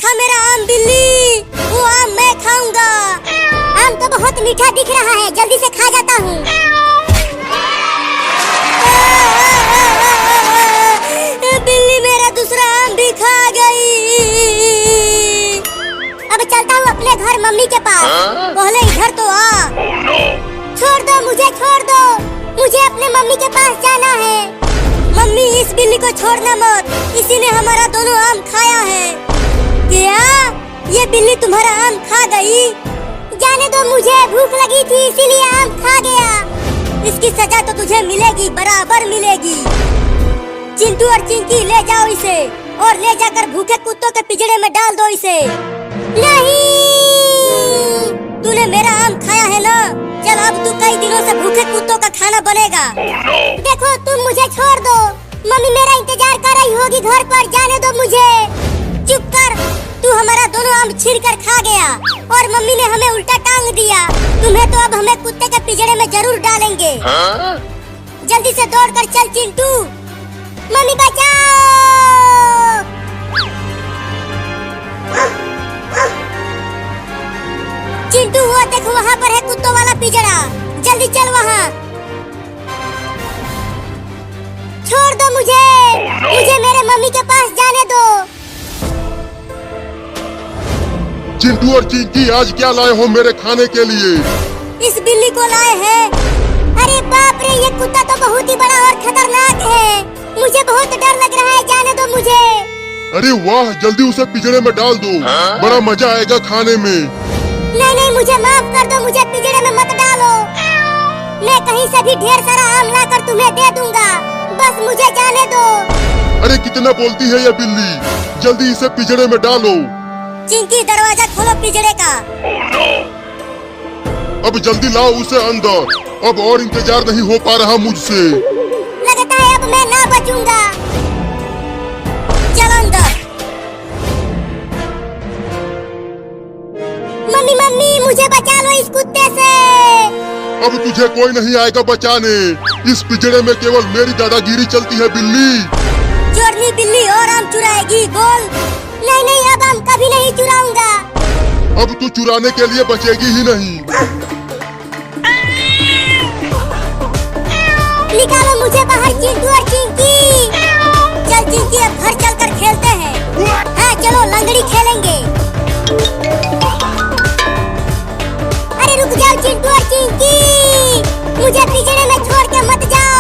खा मेरा आम बिल्ली, वो आम मैं खाऊंगा। आम तो बहुत मीठा दिख रहा है, जल्दी से खा जाता हूँ। बिल्ली मेरा दूसरा आम भी खा गई। अब चलता हूँ अपने घर मम्मी के पास। पहले इधर तो आ। छोड़ दो मुझे, छोड़ दो, मुझे अपने मम्मी के पास जाना है। मम्मी इस बिल्ली को छोड़ना मत, इसी ने हमारा दोनों आम खाया है। क्या ये बिल्ली तुम्हारा आम खा गई? जाने दो, मुझे भूख लगी थी इसीलिए आम खा गया। इसकी सजा तो तुझे मिलेगी, बराबर मिलेगी। चिंटू और चिंकी ले जाओ इसे और ले जाकर भूखे कुत्तों के पिंजरे में डाल दो इसे। नहीं, तूने मेरा आम खाया है ना, चल अब तू कई दिनों से भूखे कुत्तों का खाना बनेगा। देखो तुम मुझे छोड़ दो, मम्मी मेरा इंतजार कर रही होगी घर पर, जाने दो मुझे। चुप कर, तू हमारा दोनों आम छीन कर खा गया और मम्मी ने हमें उल्टा टांग दिया। तुम्हें तो अब हमें कुत्ते के पिंजरे में जरूर डालेंगे। जल्दी से दौड़ कर चल चिंटू। मम्मी बचाओ। चिंटू वो देखो वहाँ पर है कुत्तों वाला पिंजरा, जल्दी चल वहाँ। छोड़ दो मुझे, मुझे मेरे मम्मी के पास जाने दो। चिंटू और चिंकी आज क्या लाए हो मेरे खाने के लिए? इस बिल्ली को लाए हैं। अरे बाप रे, ये कुत्ता तो बहुत ही बड़ा और खतरनाक है, मुझे बहुत डर लग रहा है, जाने दो मुझे। अरे वाह, जल्दी उसे पिंजरे में डाल दो, बड़ा मजा आएगा खाने में। नहीं नहीं, मुझे माफ कर दो, मुझे पिंजरे में मत डालो। मैं कहीं से भी ढेर सारा आम लाकर तुम्हें दे दूंगा, बस मुझे जाने दो। अरे कितना बोलती है ये बिल्ली, जल्दी इसे पिंजरे में डालो। चिंकी दरवाजा खोलो पिंजरे का। अब जल्दी लाओ उसे अंदर, अब और इंतजार नहीं हो पा रहा मुझसे। लगता है अब मैं ना बचूंगा। चल अंदर। मम्मी मम्मी, मुझे बचा लो इस कुत्ते से। अब तुझे कोई नहीं आएगा बचाने, इस पिंजरे में केवल मेरी दादागिरी चलती है बिल्ली। चोरनी बिल्ली और आम चुराएगी, बोल। नहीं नहीं, अब आम कभी नहीं चुराऊंगा। अब तू चुराने के लिए बचेगी ही नहीं। निकालो मुझे बाहर चिंटू और चिंकी। चल चिंकी, अब घर चलकर खेलते हैं। हाँ चलो, लंगड़ी खेलेंगे। अरे रुक जाओ चिंटू और चिंकी, मुझे पिंजरे में छोड़ के मत जाओ।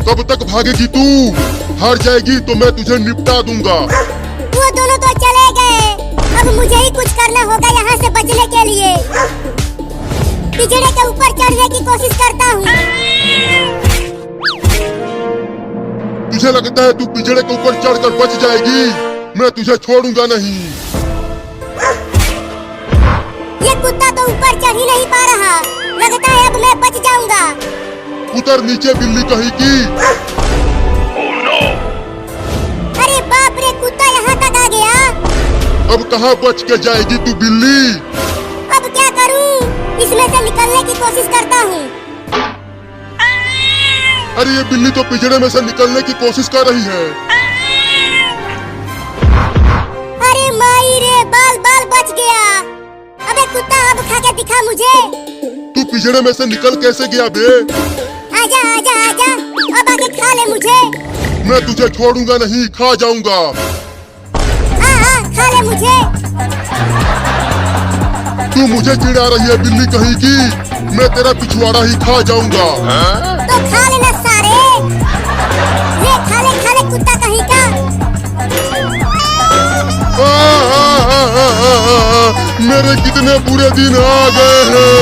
कब तक भागेगी तू? हार जाएगी तो मैं तुझे निपटा दूंगा। वो दोनों तो चले गए, अब मुझे ही कुछ करना होगा यहाँ से बचने के लिए। पिंजरे के ऊपर चढ़ने की कोशिश करता हूँ। तुझे लगता है तू पिंजरे के ऊपर चढ़कर बच जाएगी? मैं तुझे छोड़ूंगा नहीं। ये कुत्ता तो ऊपर चढ़ ही नहीं पा रहा, लगता है अब मैं बच जाऊंगा। उतर नीचे बिल्ली कहीं की। अरे बाप रे, कुत्ता यहाँ तक आ गया। अब कहाँ बच के जाएगी तू बिल्ली? अब क्या करूँ? इसमें से निकलने की कोशिश करता हूँ। अरे ये बिल्ली तो पिंजरे में से निकलने की कोशिश कर रही है। अरे माई रे, बाल बाल बच गया। अबे कुत्ता, अब खा के दिखा मुझे। तू पिंजरे में से निकल कैसे गया बे? आजा आजा आजा, अब आके खा ले मुझे। मैं तुझे छोड़ूंगा नहीं, खा जाऊंगा। हाँ, खा ले मुझे। तू मुझे चिढ़ा रही है बिल्ली कहीं की, मैं तेरा पिछवाड़ा ही खा जाऊंगा। तो खा लेना सारे, ये खा ले कुत्ता कहीं का। मेरे कितने बुरे दिन आ गए हैं।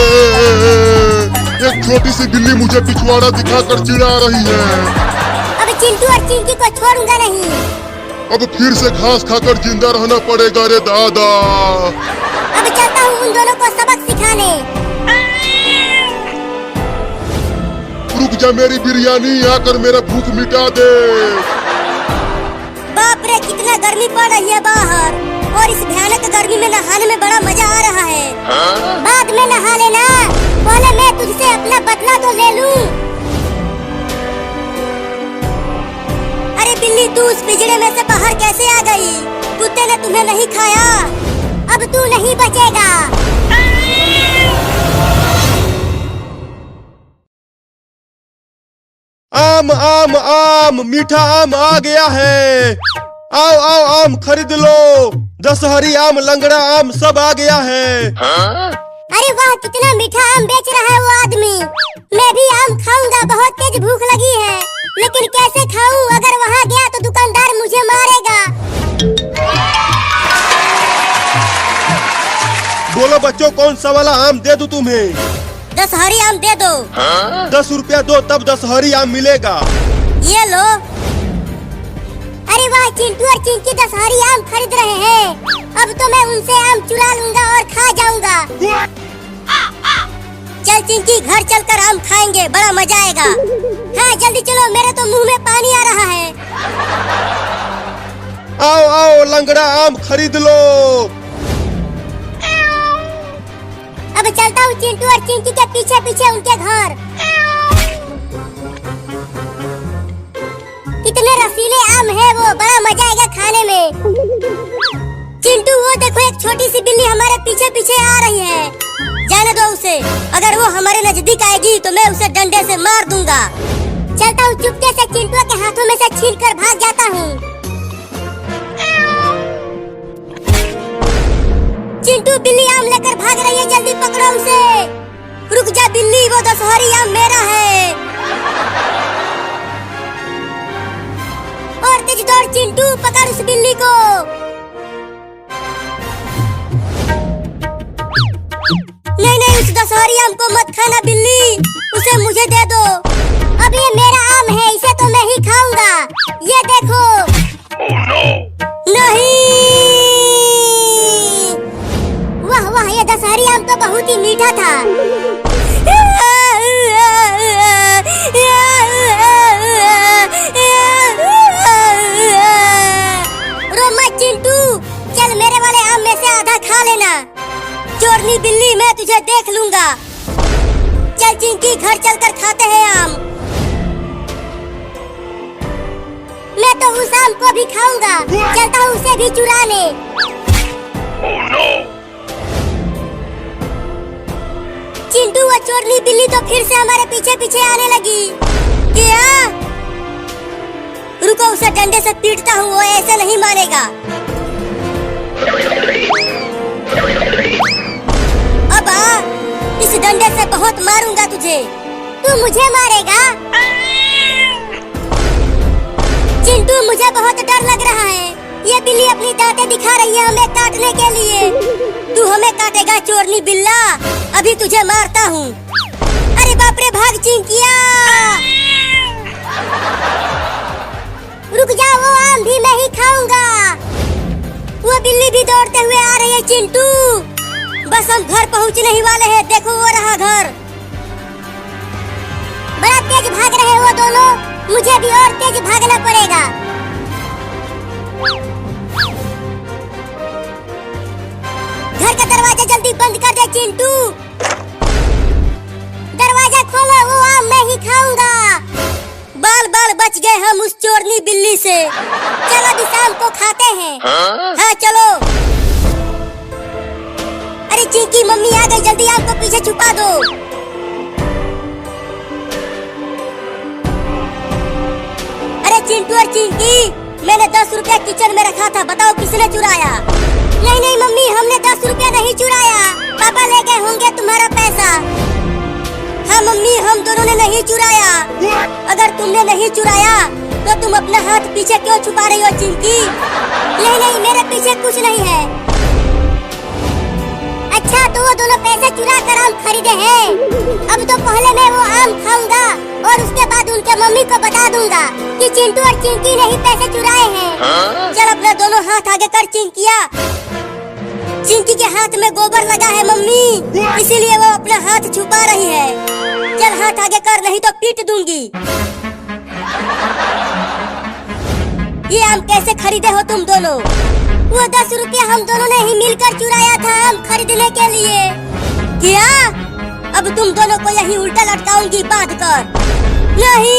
एक छोटी सी बिल्ली मुझे पिछवाड़ा दिखाकर चिढ़ा रही है। अब चिंटू और चिंकी को छोड़ूंगा नहीं। अब फिर से घास खाकर जिंदा रहना पड़ेगा रे दादा। अब चलता हूँ उन दोनों को सबक सिखाने। रुक जा मेरी बिरयानी, आकर मेरा भूख मिटा दे। बाप रे, कितना गर्मी पड़ रही है बाहर, और इस भयानक गर्मी में नहाने में बड़ा मजा आ रहा है। बाद में नहा लेना, पहले मैं तुझसे अपना बदला तो ले लूं। बिल्ली तू उस पिंजरे में से बाहर कैसे आ गई? कुत्ते ने तुम्हें नहीं खाया, अब तू नहीं बचेगा। आम आम आम, मीठा आम आ गया है। आओ आओ आम खरीद लो। दशहरी आम, लंगड़ा आम सब आ गया है। अरे वाह, कितना मीठा आम बेच रहा है वो आदमी। मैं भी आम खाऊंगा, बहुत तेज भूख लगी है, लेकिन कैसे खाऊं? अगर वहाँ गया तो दुकानदार मुझे मारेगा। बोलो बच्चों, कौन सा वाला आम दे दूं तुम्हें? दशहरी आम दे दो। 10 रुपया दो तब दशहरी आम मिलेगा। ये लो। अरे वाह, चिंटू और चिंकी दशहरी आम खरीद रहे हैं। अब तो मैं उनसे आम चुरा लूंगा और खा जाऊंगा। चल चिंकी, घर चलकर आम खाएंगे, बड़ा मजा आएगा। हाँ जल्दी चलो, मेरे तो मुंह में पानी आ रहा है। आओ आओ, लंगड़ा आम खरीद लो। अब चलता हूँ चिंटू और चिंकी के पीछे पीछे उनके घर। कितने रसीले आम है वो, बड़ा मजा आएगा खाने में। चिंटू, वो देखो एक छोटी सी बिल्ली हमारे पीछे पीछे आ रही है। जाने दो उसे, अगर वो हमारे नजदीक आएगी तो मैं उसे डंडे से मार दूंगा। चलता हूँ चुपके से, चिंटू के हाथों में से छीनकर भाग जाता हूँ। चिंटू, बिल्ली आम लेकर भाग रही है, जल्दी पकड़ो उसे। रुक जा बिल्ली, वो दशहरी आम मेरा है। और तेज दौड़ चिंटू, पकड़ उस बिल्ली को। नहीं नहीं, उस दशहरी आम को मत खाना बिल्ली, उसे मुझे दे दो। अब ये मेरा आम है, इसे तो मैं ही खाऊंगा। ये देखो। Oh, no. नहीं, वाह वाह, ये दशहरी आम तो बहुत ही मीठा था। रो मत चिंटू, चल मेरे वाले आम में से आधा खा लेना। चोरनी बिल्ली, मैं तुझे देख लूंगा। चल चिंकी, घर चलकर खाते हैं आम। मैं तो उस आम को भी खाऊंगा। चलता हूँ उसे भी चुराने। Oh, no. चिंटू, वो चोरनी बिल्ली तो फिर से हमारे पीछे पीछे आने लगी। क्या? रुको, उसे डंडे से पीटता हूँ, वो ऐसे नहीं मानेगा। अब आ, इस डंडे से बहुत मारूंगा तुझे। तू मुझे मारेगा? चिंटू, मुझे बहुत डर लग रहा है। ये बिल्ली अपनी दांतें दिखा रही है हमें काटने के लिए। तू हमें काटेगा चोरनी बिल्ला, अभी तुझे मारता हूँ। अरे बाप रे, भाग चिंकिया। रुक जा, वो आम भी मैं ही खाऊंगा। वो बिल्ली भी दौड़ते हुए आ रही है चिंटू। बस हम घर पहुँचने ही वाले हैं, देखो वो रहा घर। बड़ा तेज भाग रहे हैं वो दोनों, मुझे भी और तेज भागना पड़ेगा। घर का दरवाजा जल्दी बंद कर दे चिंटू। दरवाजा खोलो, वो आम मैं ही खाऊंगा। बाल बाल बच गए हम उस चोरनी बिल्ली से। चलो अभी शाम को खाते हैं। हाँ चलो। अरे चिंकी, मम्मी आ गई, जल्दी आम को पीछे छुपा दो। अरे चिंटू और चिंकी, मैंने 10 रुपया किचन में रखा था, बताओ किसने चुराया? नहीं नहीं मम्मी, हमने 10 रुपया नहीं चुराया, पापा ले गए होंगे तुम्हारा पैसा। हाँ मम्मी, हम दोनों ने नहीं चुराया। अगर तुमने नहीं चुराया तो तुम अपना हाथ पीछे क्यों छुपा रही हो चिंकी? नहीं नहीं, मेरे पीछे कुछ नहीं है। अच्छा, तो वो दोनों पैसे चुरा कर आम खरीदे हैं। अब तो पहले मैं वो आम खाऊंगा और उसके बाद उनके मम्मी को बता दूंगा कि चिंटू और चिंकी ने ही पैसे चुराए हैं। चल अपने दोनों हाथ आगे कर चिंकिया। चिंकी के हाथ में गोबर लगा है मम्मी, इसीलिए वो अपना हाथ छुपा रही है। चल हाथ आगे कर, नहीं तो पीट दूंगी। ये आम कैसे खरीदे हो तुम दोनों? वो 10 रुपया हम दोनों ने ही मिलकर चुराया था आम खरीदने के लिए। क्या? अब तुम दोनों को यही उल्टा लटकाऊंगी बांध कर। नहीं,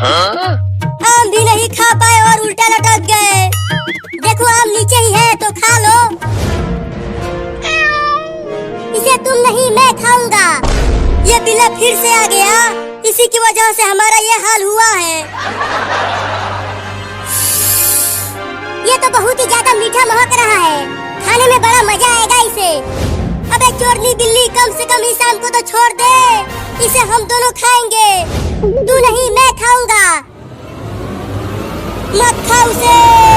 आम भी नहीं खा पाए और उल्टा लटक गए। देखो आम नीचे ही है तो खा लो। इसे तुम नहीं मैं खाऊंगा। ये बिल्ला फिर से आ गया, इसी की वजह से हमारा ये हाल हुआ है। ये तो बहुत ही ज्यादा मीठा महक रहा है, खाने में बड़ा मजा आएगा इसे। अबे चोरनी बिल्ली, कम से कम इस आम को तो छोड़ दे, इसे हम दोनों खाएंगे। तू नहीं मैं खाऊंगा। मत खा उसे।